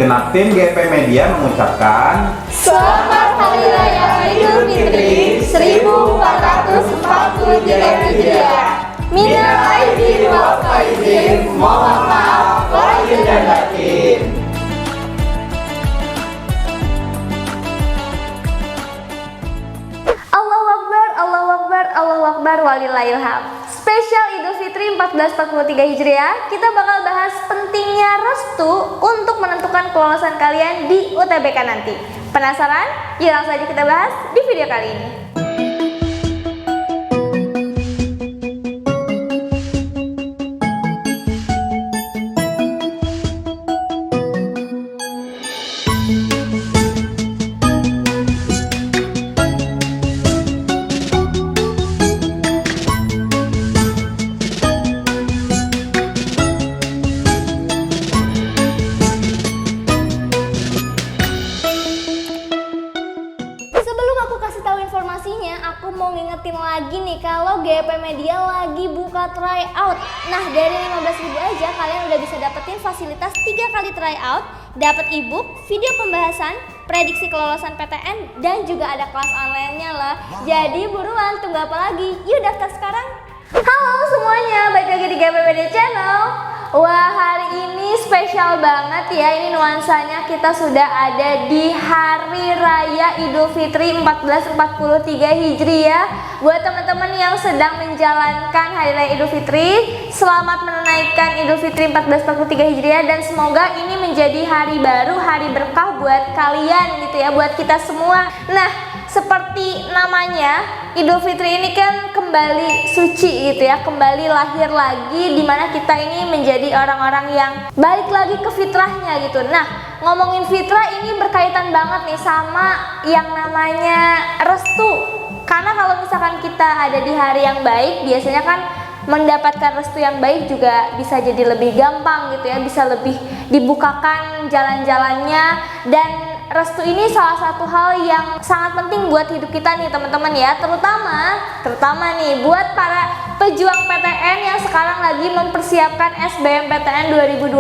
Segenap tim GP Media mengucapkan Selamat Hari Raya Idul Fitri 1443 Hijriah. Minal aidin wal faizin, mohon maaf lahir dan batin. Allahu Akbar, Allahu Akbar, Allahu Akbar, walillahilham. Spesial Idul Fitri 1443 Hijriah, kita bakal bahas pentingnya restu untuk menentukan kelolosan kalian di UTBK nanti. Penasaran? Yuk langsung aja kita bahas di video kali ini. Aku mau ngingetin lagi nih kalau GP Media lagi buka tryout. Nah, dari 15.000 aja kalian udah bisa dapetin fasilitas 3 kali tryout, dapat ebook, video pembahasan, prediksi kelolosan PTN, dan juga ada kelas online-nya lah. Jadi buruan, tunggu apa lagi? Yuk daftar sekarang. Halo semuanya, balik lagi di GP Media Channel. Wah, hari ini spesial banget ya. Ini nuansanya kita sudah ada di Hari Raya Idul Fitri 1443 Hijriah. Buat teman-teman yang sedang menjalankan Hari Raya Idul Fitri, selamat menunaikan Idul Fitri 1443 Hijriah, dan semoga ini menjadi hari baru, hari berkah buat kalian gitu ya, buat kita semua. Nah, seperti namanya, Idul Fitri ini kan kembali suci gitu ya, kembali lahir lagi, dimana kita ini menjadi orang-orang yang balik lagi ke fitrahnya gitu. Nah, ngomongin fitrah ini berkaitan banget nih sama yang namanya restu. Karena kalau misalkan kita ada di hari yang baik, biasanya kan mendapatkan restu yang baik juga bisa jadi lebih gampang gitu ya, bisa lebih dibukakan jalan-jalannya. Dan restu ini salah satu hal yang sangat penting buat hidup kita nih teman-teman ya, terutama nih buat para pejuang PTN yang sekarang lagi mempersiapkan SBMPTN 2022.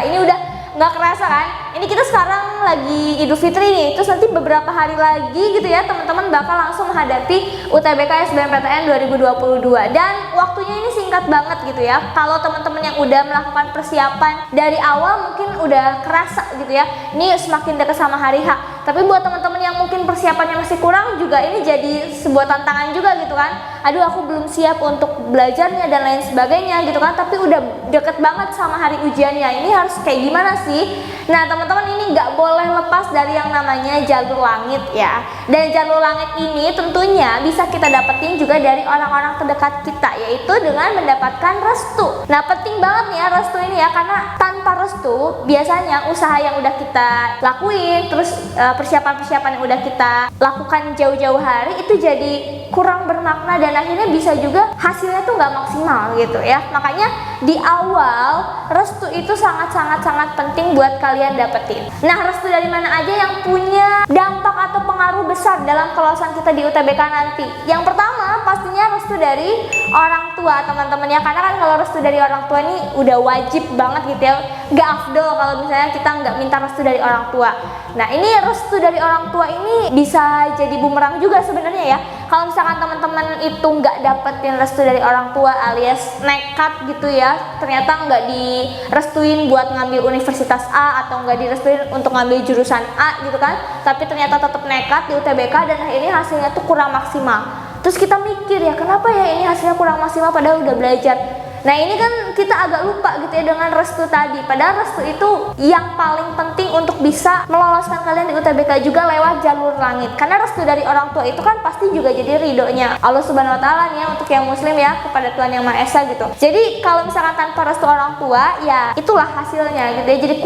Ini udah nggak kerasa kan? Ini kita sekarang lagi Idul Fitri nih, terus nanti beberapa hari lagi gitu ya teman-teman bakal langsung menghadapi UTBK SBMPTN 2022, dan waktunya ini singkat banget gitu ya. Kalau teman-teman yang udah melakukan persiapan dari awal mungkin udah kerasa gitu ya, ini semakin dekat sama hari H. Tapi buat teman-teman yang mungkin persiapannya masih kurang juga, ini jadi sebuah tantangan juga gitu kan. Aduh, aku belum siap untuk belajarnya dan lain sebagainya gitu kan, tapi udah deket banget sama hari ujiannya. Ini harus kayak gimana sih? Nah, teman-teman, ini nggak boleh lepas dari yang namanya jalur langit ya. Dan jalur langit ini tentunya bisa kita dapetin juga dari orang-orang terdekat kita, yaitu dengan mendapatkan restu. Nah, penting banget nih ya restu ini ya, karena tanpa restu biasanya usaha yang udah kita lakuin, terus persiapan-persiapan yang udah kita lakukan jauh-jauh hari itu jadi kurang bermakna, dan akhirnya bisa juga hasilnya tuh nggak maksimal gitu ya. Makanya di awal restu itu sangat-sangat penting buat kalian dapetin. Nah, restu dari mana aja yang punya dampak atau pengaruh besar dalam kelolosan kita di UTBK nanti? Yang pertama pastinya restu dari orang tua teman-teman ya, karena kan kalau restu dari orang tua ini udah wajib banget gitu ya, nggak afdol kalau misalnya kita nggak minta restu dari orang tua. Nah, ini restu dari orang tua ini bisa jadi bumerang juga sebenarnya ya. Kalau misalkan teman-teman itu nggak dapetin restu dari orang tua alias nekat gitu ya, ternyata nggak direstuin buat ngambil universitas A atau nggak direstuin untuk ngambil jurusan A gitu kan, tapi ternyata tetap nekat di UTBK dan akhirnya hasilnya tuh kurang maksimal. Terus kita mikir ya, kenapa ya ini hasilnya kurang maksimal padahal udah belajar. Nah, ini kan kita agak lupa gitu ya dengan restu tadi. Padahal restu itu yang paling penting untuk bisa meloloskan kalian di UTBK juga lewat jalur langit. Karena restu dari orang tua itu kan pasti juga jadi ridhonya Allah Subhanahu wa Ta'ala nih ya, untuk yang muslim ya, kepada Tuhan Yang Maha Esa gitu. Jadi kalau misalkan tanpa restu orang tua, ya itulah hasilnya gitu ya, jadi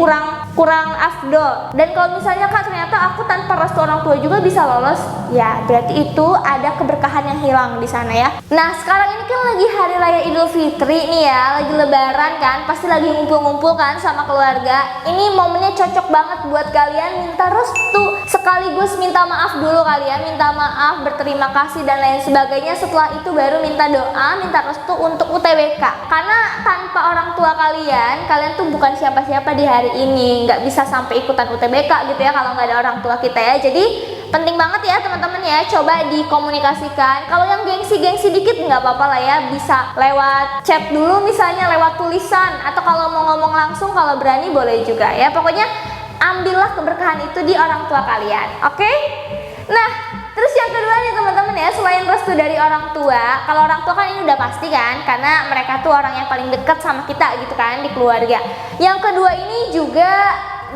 kurang afdol. Dan kalau misalnya Kak, ternyata aku tanpa restu orang tua juga bisa lolos, ya berarti itu ada keberkahan yang hilang di sana ya. Nah, sekarang ini kan lagi Hari Raya Idul Fitri. nih ya, lagi lebaran kan, pasti lagi ngumpul-ngumpul kan sama keluarga. Ini momennya cocok banget buat kalian minta restu, sekaligus minta maaf dulu kali ya, minta maaf, berterima kasih dan lain sebagainya. Setelah itu baru minta doa, minta restu untuk UTBK. Karena tanpa orang tua kalian tuh bukan siapa-siapa di hari ini, nggak bisa sampai ikutan UTBK gitu ya kalau nggak ada orang tua kita ya. Jadi penting banget ya teman-teman ya, coba dikomunikasikan. Kalau yang gengsi-gengsi dikit nggak apa-apa lah ya, bisa lewat chat dulu misalnya, lewat tulisan, atau kalau mau ngomong langsung kalau berani boleh juga ya. Pokoknya ambillah keberkahan itu di orang tua kalian, oke? Nah, terus yang kedua nih teman-teman ya, selain restu dari orang tua, kalau orang tua kan ini udah pasti kan, karena mereka tuh orang yang paling dekat sama kita gitu kan di keluarga. Yang kedua ini juga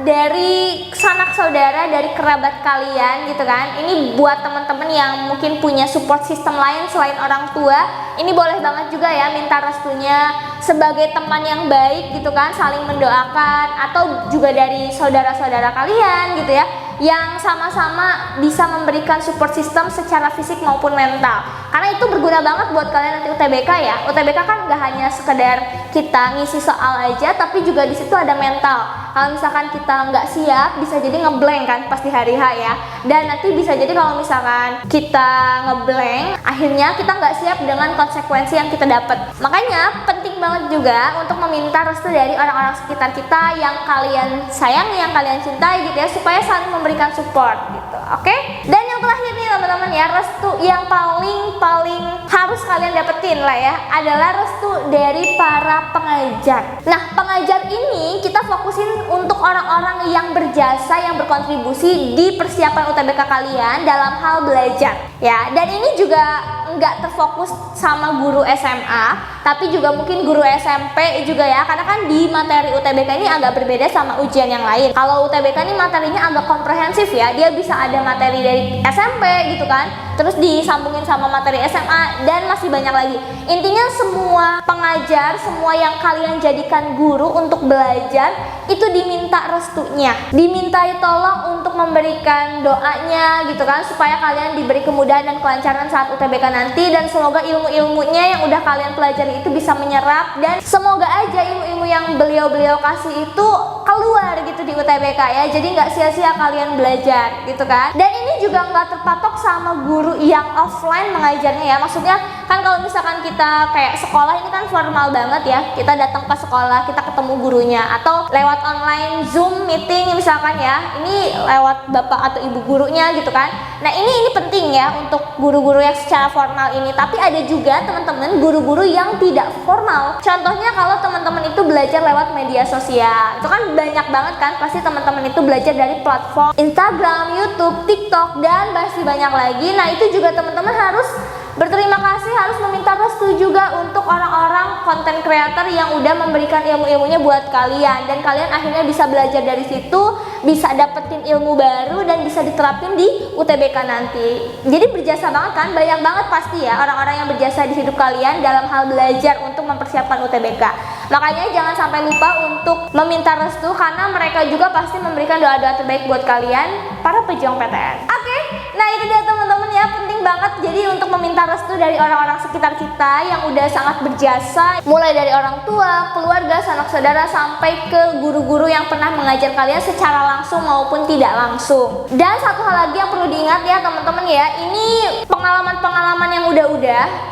dari sanak saudara, dari kerabat kalian gitu kan. Ini buat teman-teman yang mungkin punya support system lain selain orang tua, ini boleh banget juga ya minta restunya sebagai teman yang baik gitu kan, saling mendoakan, atau juga dari saudara-saudara kalian gitu ya, yang sama-sama bisa memberikan support system secara fisik maupun mental. Karena itu berguna banget buat kalian nanti UTBK ya. UTBK kan gak hanya sekedar kita ngisi soal aja, tapi juga di situ ada mental. Kalau misalkan kita nggak siap, bisa jadi ngeblank kan pas di hari H ya. Dan nanti bisa jadi kalau misalkan kita ngeblank, akhirnya kita nggak siap dengan konsekuensi yang kita dapat. Makanya penting banget juga untuk meminta restu dari orang-orang sekitar kita yang kalian sayangi, yang kalian cintai gitu ya, supaya saling memberikan support gitu, oke? Dan yang terakhir nih teman-teman ya, restu yang paling harus kalian dapetin lah ya, adalah restu dari para pengajar. Nah, pengajar ini kita fokusin untuk orang-orang yang berjasa, yang berkontribusi di persiapan UTBK kalian dalam hal belajar ya. Dan ini juga nggak terfokus sama guru SMA, tapi juga mungkin guru SMP juga ya, karena kan di materi UTBK ini agak berbeda sama ujian yang lain. Kalau UTBK ini materinya agak komprehensif ya, dia bisa ada materi dari SMP gitu kan, terus disambungin sama materi SMA, dan masih banyak lagi. Intinya semua pengajar, semua yang kalian jadikan guru untuk belajar, itu diminta restunya, dimintai tolong untuk memberikan doanya gitu kan, supaya kalian diberi kemudahan dan kelancaran saat UTBK nanti. Dan semoga ilmu-ilmunya yang udah kalian pelajari itu bisa menyerap, dan semoga aja ilmu-ilmu yang beliau-beliau kasih itu keluar gitu di UTBK ya. Jadi nggak sia-sia kalian belajar gitu kan. Dan ini juga nggak terpatok sama guru yang offline mengajarnya ya. Maksudnya kan kalau misalkan kita kayak sekolah ini kan formal banget ya, kita datang ke sekolah, kita ketemu gurunya, atau lewat online Zoom meeting misalkan ya, ini lewat bapak atau ibu gurunya gitu kan. Nah ini penting ya untuk guru-guru yang secara formal ini. Tapi ada juga teman-teman guru-guru yang tidak formal. Contohnya kalau teman-teman itu belajar lewat media sosial, itu kan banyak banget kan, pasti teman-teman itu belajar dari platform Instagram, YouTube, TikTok, dan masih banyak lagi. Nah itu juga teman-teman harus berterima kasih, harus meminta restu juga untuk orang-orang konten creator yang udah memberikan ilmu-ilmunya buat kalian, dan kalian akhirnya bisa belajar dari situ, bisa dapetin ilmu baru, dan bisa diterapin di UTBK nanti. Jadi berjasa banget kan, banyak banget pasti ya orang-orang yang berjasa di hidup kalian dalam hal belajar untuk mempersiapkan UTBK. Makanya jangan sampai lupa untuk meminta restu, karena mereka juga pasti memberikan doa-doa terbaik buat kalian, para pejuang PTN. Oke, nah itu dia teman-teman ya, penting banget jadi untuk meminta restu dari orang-orang sekitar kita yang udah sangat berjasa, mulai dari orang tua, keluarga, sanak saudara, sampai ke guru-guru yang pernah mengajar kalian secara langsung maupun tidak langsung. Dan satu hal lagi yang perlu diingat ya teman-teman ya, ini pengalaman-pengalaman yang udah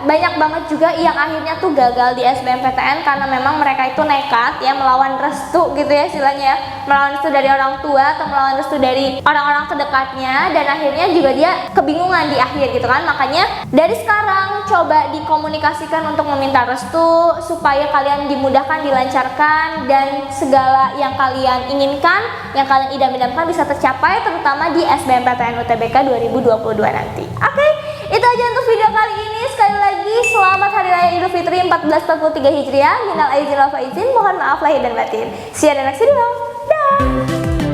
banyak banget juga yang akhirnya tuh gagal di SBMPTN karena memang mereka itu nekat ya, melawan restu gitu ya istilahnya, melawan restu dari orang tua atau melawan restu dari orang-orang terdekatnya, dan akhirnya juga dia kebingungan di akhir gitu kan. Makanya dari sekarang coba dikomunikasikan untuk meminta restu supaya kalian dimudahkan, dilancarkan, dan segala yang kalian inginkan, yang kalian idam-idamkan bisa tercapai, terutama di SBMPTN UTBK 2022 nanti. Oke, itu aja untuk video kali ini. Sekali lagi selamat Hari Raya Idul Fitri 1443 Hijriah. Minal aizin wal faizin, mohon maaf lahir dan batin. See you in the next video. Dah.